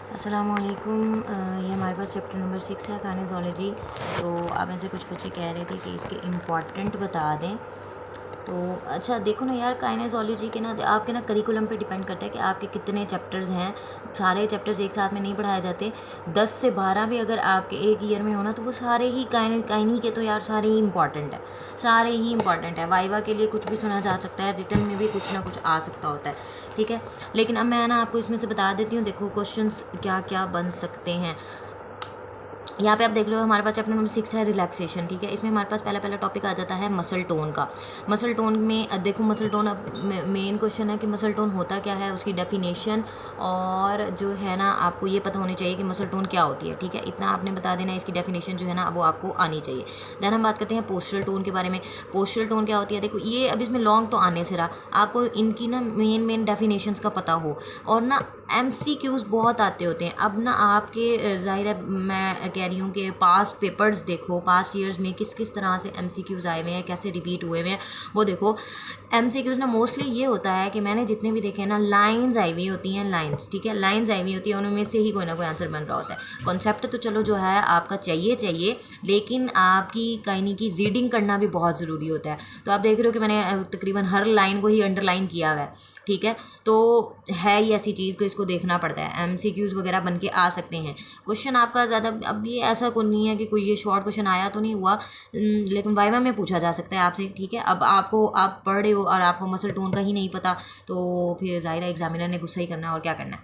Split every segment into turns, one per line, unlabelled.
अस्सलामुअलैकुम। ये हमारे पास चैप्टर नंबर 6 है, काइनेजोलॉजी। तो आप में से कुछ बच्चे कह रहे थे कि इसके इम्पॉर्टेंट बता दें। तो अच्छा देखो ना यार, काइनेजोलॉजी के ना आपके ना करिकुलम पे डिपेंड करता है कि आपके कितने चैप्टर्स हैं। सारे चैप्टर्स एक साथ में नहीं पढ़ाए जाते। 10 से 12 भी अगर आपके एक ईयर में हो ना, तो वो सारे ही काइनी के तो यार सारे ही इंपॉर्टेंट है, सारे ही इंपॉर्टेंट है। वाइवा के लिए कुछ भी सुना जा सकता है, रिटर्न में भी कुछ ना कुछ आ सकता होता है, ठीक है। लेकिन अब मैं ना आपको इसमें से बता देती हूँ। देखो क्वेश्चंस क्या क्या बन सकते हैं। यहाँ पे आप देख लो, हमारे पास चैप्टर नंबर 6 है रिलैक्सेशन, ठीक है। इसमें हमारे पास पहला टॉपिक आ जाता है मसल टोन का। मसल टोन में देखो, मसल टोन अब मेन क्वेश्चन है कि मसल टोन होता क्या है, उसकी डेफिनेशन, और जो है ना आपको ये पता होनी चाहिए कि मसल टोन क्या होती है, ठीक है। इतना आपने बता देना, इसकी डेफिनेशन जो है ना वो आपको आनी चाहिए। देन हम बात करते हैं पोस्चरल टोन के बारे में। पोस्चरल टोन क्या होती है, देखो ये अब इसमें लॉन्ग तो आने से रहा, आपको इनकी ना मेन डेफिनेशंस का पता हो। और ना MCQs बहुत आते होते हैं। अब ना आपके ज़ाहिर है, मैं कह रही हूँ कि पास्ट पेपर्स देखो, पास्ट ईयर्स में किस किस तरह से MCQs आए हुए हैं, कैसे रिपीट हुए हुए हैं, वो देखो। MCQs ना मोस्टली ये होता है कि मैंने जितने भी देखे हैं ना, लाइंस आई हुई होती हैं, लाइंस, ठीक है। लाइंस आई हुई होती है, उनमें से ही कोई ना कोई आंसर बन रहा होता है। कॉन्सेप्ट तो चलो जो है आपका चाहिए, लेकिन आपकी कहीं की रीडिंग करना भी बहुत ज़रूरी होता है। तो आप देख रहे हो कि मैंने तकरीबन हर लाइन को ही अंडरलाइन किया हुआ है, ठीक है। तो है ही ऐसी चीज़ को इसको देखना पड़ता है। MCQs वगैरह बन के आ सकते हैं। क्वेश्चन आपका ज़्यादा, अब ये ऐसा कोई नहीं है कि कोई ये शॉर्ट क्वेश्चन आया तो नहीं हुआ, लेकिन वाइवा में पूछा जा सकता है आपसे, ठीक है। अब आपको, आप पढ़ रहे हो और आपको मसल टोन का ही नहीं पता, तो फिर ज़ाहिर है एग्जामिनर ने गुस्सा ही करना है, और क्या करना है,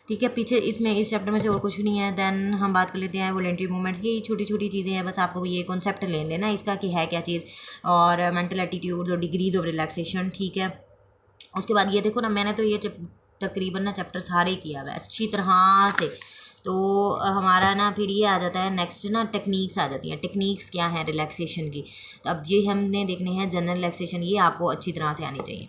ठीक है। पीछे इसमें इस चैप्टर में से और कुछ भी नहीं है। देन हम बात कर लेते हैं वॉलेंटरी मूवमेंट्स की। छोटी छोटी चीज़ें हैं, बस आपको ये कॉन्सेप्ट ले लेना इसका कि है क्या चीज़, और मेंटल एटीट्यूड्स और डिग्रीज ऑफ रिलैक्सेशन, ठीक है। उसके बाद ये देखो ना, मैंने तो ये तकरीबन ना चैप्टर सारे किया हुआ है अच्छी तरह से। तो हमारा ना फिर ये आ जाता है नेक्स्ट ना, टेक्निक्स आ जाती हैं। टेक्निक्स क्या है रिलैक्सेशन की, तो अब ये हमने देखने हैं जनरल रिलैक्सेशन, ये आपको अच्छी तरह से आनी चाहिए,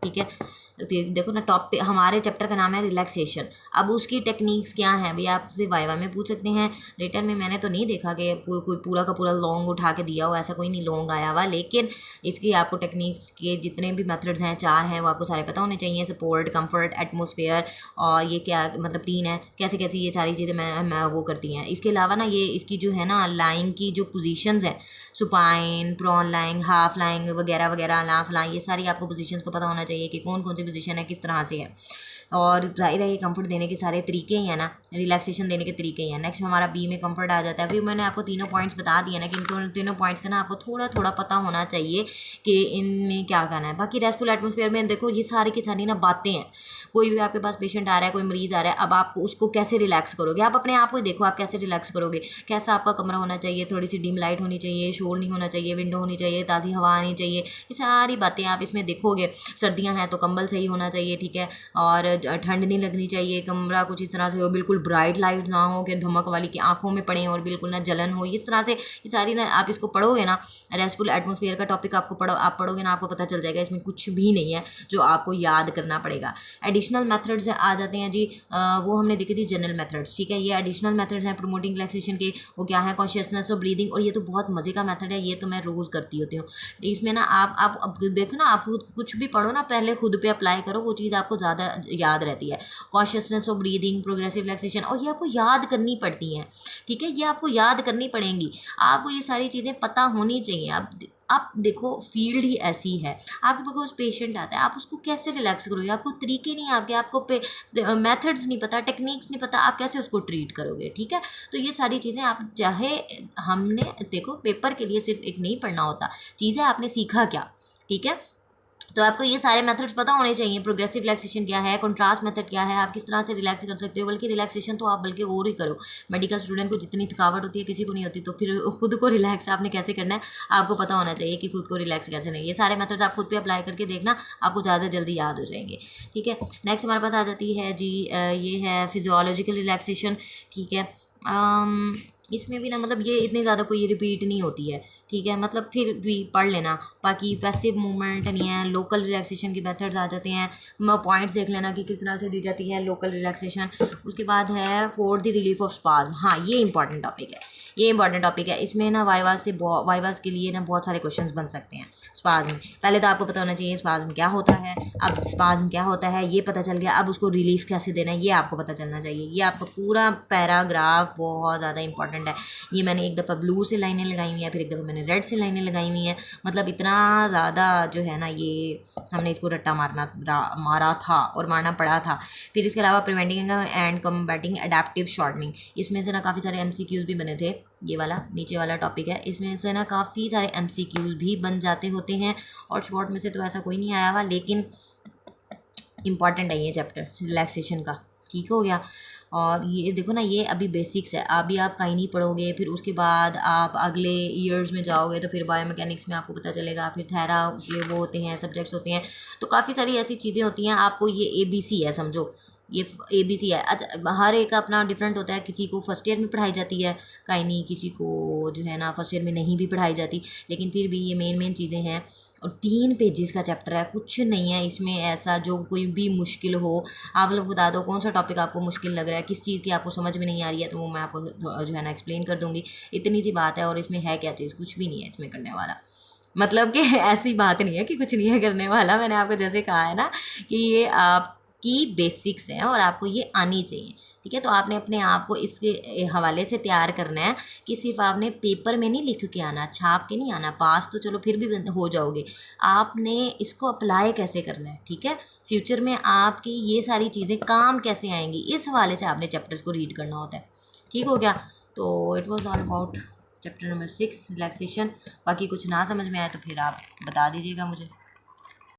ठीक है। तो देखो ना, टॉप हमारे चैप्टर का नाम है रिलैक्सेशन। अब उसकी टेक्निक्स क्या हैं भैया, आपसे वाइवा में पूछ सकते हैं। रिटर्न में मैंने तो नहीं देखा कि कोई पूरा का पूरा लॉन्ग उठा के दिया हो, ऐसा कोई नहीं लॉन्ग आया हुआ, लेकिन इसकी आपको टेक्निक्स के जितने भी मेथड्स हैं, 4 हैं, वो आपको सारे पता होने चाहिए। सपोर्ट, कंफर्ट, एटमोसफेयर, और ये क्या मतलब 3 है, कैसे कैसे ये सारी चीज़ें मैं वो करती हैं। इसके अलावा ना ये इसकी जो है ना लाइन की जो पोजीशंस हैं, supine, prone lying, half lying वगैरह वगैरह, लाफ लाइन, ये सारी आपको पोजीशंस को पता होना चाहिए कि कौन कौन सी पोजीशन है, किस तरह से है। और जाहिर है ये कंफर्ट देने के सारे तरीके ही हैं ना, रिलैक्सेशन देने के तरीके ही हैं। नेक्स्ट हमारा बी में कंफर्ट आ जाता है। फिर मैंने आपको तीनों पॉइंट्स बता दिए ना कि इन तीनों पॉइंट्स का ना आपको थोड़ा थोड़ा पता होना चाहिए कि इनमें क्या करना है। बाकी रेस्टफुल एटमोसफेयर में देखो, ये सारी की सारी ना बातें हैं। कोई भी आपके पास पेशेंट आ रहा है, कोई मरीज़ आ रहा है, अब आप उसको कैसे रिलैक्स करोगे, आप अपने आप को देखो, आप कैसे रिलैक्स करोगे। कैसा आपका कमरा होना चाहिए, थोड़ी सी डिम लाइट होनी चाहिए, शोर नहीं होना चाहिए, विंडो होनी चाहिए, ताज़ी हवा आनी चाहिए, ये सारी बातें आप इसमें देखोगे। सर्दियाँ हैं तो कंबल सही होना चाहिए, ठीक है। और ठंड नहीं लगनी चाहिए, कमरा कुछ इस तरह से हो, बिल्कुल ब्राइट लाइट ना हो कि धमक वाली की आंखों में पड़े, और बिल्कुल ना जलन हो, इस तरह से ये सारी ना आप इसको पढ़ोगे ना, रेस्टफुल एटमोसफेयर का टॉपिक आपको आप पढ़ोगे ना, आपको पता चल जाएगा इसमें कुछ भी नहीं है जो आपको याद करना पड़ेगा। एडिशनल मेथड्स आ जाते हैं जी, वो हमने देखी थी जनरल मेथड्स, ठीक है। ये एडिशनल मेथड्स हैं प्रमोटिंग रिलैक्सेशन के। वो क्या है, कॉन्शियसनेस ऑफ ब्रीदिंग, और ये तो बहुत मज़े का मेथड है, ये तो मैं रोज़ करती होती हूँ। इसमें ना आप अब देखो ना, आप कुछ भी पढ़ो ना, पहले खुद पे अप्लाई करो, वो चीज़ आपको ज़्यादा याद रहती है। Consciousness of breathing, progressive relaxation, और ये आपको याद करनी पड़ती हैं, ठीक है। ये आपको याद करनी पड़ेंगी, आपको ये सारी चीज़ें पता होनी चाहिए। आप देखो, फील्ड ही ऐसी है। आपके पास पेशेंट आता है, आप उसको कैसे रिलैक्स करोगे, आपको तरीके नहीं आपके, आपको मेथड्स नहीं पता, टेक्निक्स नहीं पता, आप कैसे उसको ट्रीट करोगे, ठीक है। तो ये सारी चीज़ें आप चाहे, हमने देखो पेपर के लिए सिर्फ एक नहीं पढ़ना होता, चीज़ें आपने सीखा क्या, ठीक है। तो आपको ये सारे मेथड्स पता होने चाहिए। प्रोग्रेसिव रिलैक्सेशन क्या है, कंट्रास्ट मेथड क्या है, आप किस तरह से रिलैक्स कर सकते हो। बल्कि रिलैक्सेशन तो आप बल्कि और ही करो। मेडिकल स्टूडेंट को जितनी थकावट होती है, किसी को नहीं होती, तो फिर खुद को रिलैक्स आपने कैसे करना है, आपको पता होना चाहिए कि खुद को रिलैक्स कैसे नहीं। ये सारे मेथड्स आप खुद पे अप्लाई करके देखना, आपको ज़्यादा जल्दी याद हो जाएंगे, ठीक है। नेक्स्ट हमारे पास आ जाती है जी, ये है फिजियोलॉजिकल रिलैक्सेशन, ठीक है। इसमें भी ना मतलब ये इतनी ज़्यादा कोई रिपीट नहीं होती है, ठीक है, मतलब फिर भी पढ़ लेना। बाकी पैसिव मूवमेंट नहीं है, लोकल रिलैक्सेशन के मेथड्स आ जाते हैं। पॉइंट्स देख लेना कि किस तरह से दी जाती है लोकल रिलैक्सेशन। उसके बाद है for the relief of spasm, हाँ ये इंपॉर्टेंट टॉपिक है। ये इंपॉर्टेंट टॉपिक है। इसमें ना वाइवास के लिए ना बहुत सारे क्वेश्चंस बन सकते हैं। स्पाज्म, पहले तो आपको पता होना चाहिए स्पाज्म क्या होता है। अब स्पाज्म क्या होता है ये पता चल गया, अब उसको रिलीफ कैसे देना है ये आपको पता चलना चाहिए। ये आपका पूरा पैराग्राफ बहुत ज़्यादा इंपॉर्टेंट है। ये मैंने एक दफ़ा ब्लू से लाइनें लगाई हुई हैं, फिर एक दफ़ा मैंने रेड से लाइनें लगाई हुई हैं। मतलब इतना ज़्यादा जो है ना, ये हमने इसको रट्टा मारा था और मारना पड़ा था। फिर इसके अलावा preventing and combating adaptive shortening, इसमें से ना काफ़ी सारे MCQs भी बने थे। ये वाला नीचे वाला टॉपिक है, इसमें से ना काफ़ी सारे MCQs भी बन जाते होते हैं। और शॉर्ट में से तो ऐसा कोई नहीं आया हुआ, लेकिन इम्पॉर्टेंट है ये चैप्टर रिलैक्सेशन का। ठीक हो गया। और ये देखो ना, ये अभी बेसिक्स है। अभी आप कहीं नहीं पढ़ोगे, फिर उसके बाद आप अगले ईयर्स में जाओगे तो फिर बायोमैकेनिक्स में आपको पता चलेगा, फिर थेरा ये वो होते हैं, सब्जेक्ट्स होते हैं। तो काफ़ी सारी ऐसी चीज़ें होती हैं। आपको ये ABC है, समझो ये ABC है। अच्छा, हर एक का अपना डिफरेंट होता है। किसी को फर्स्ट ईयर में पढ़ाई जाती है काइनी, किसी को जो है ना फर्स्ट ईयर में नहीं भी पढ़ाई जाती, लेकिन फिर भी ये मेन चीज़ें हैं। और 3 पेजेस का चैप्टर है, कुछ नहीं है इसमें ऐसा जो कोई भी मुश्किल हो। आप लोग बता दो कौन सा टॉपिक आपको मुश्किल लग रहा है, किस चीज़ की आपको समझ में नहीं आ रही है, तो वो मैं आपको जो है ना एक्सप्लेन कर दूँगी। इतनी सी बात है। और इसमें है क्या चीज़, कुछ भी नहीं है इसमें करने वाला। मतलब कि ऐसी बात नहीं है कि कुछ नहीं है करने वाला। मैंने आपको जैसे कहा है ना कि ये आपकी बेसिक्स हैं और आपको ये आनी चाहिए। ठीक है, तो आपने अपने आप को इसके हवाले से तैयार करना है कि सिर्फ आपने पेपर में नहीं लिख के आना, छाप के नहीं आना। पास तो चलो फिर भी हो जाओगे, आपने इसको अप्लाई कैसे करना है। ठीक है, फ्यूचर में आपकी ये सारी चीज़ें काम कैसे आएंगी, इस हवाले से आपने चैप्टर्स को रीड करना होता है। ठीक हो गया। तो it was all about chapter number 6 relaxation. बाकी कुछ ना समझ में आए तो फिर आप बता दीजिएगा मुझे।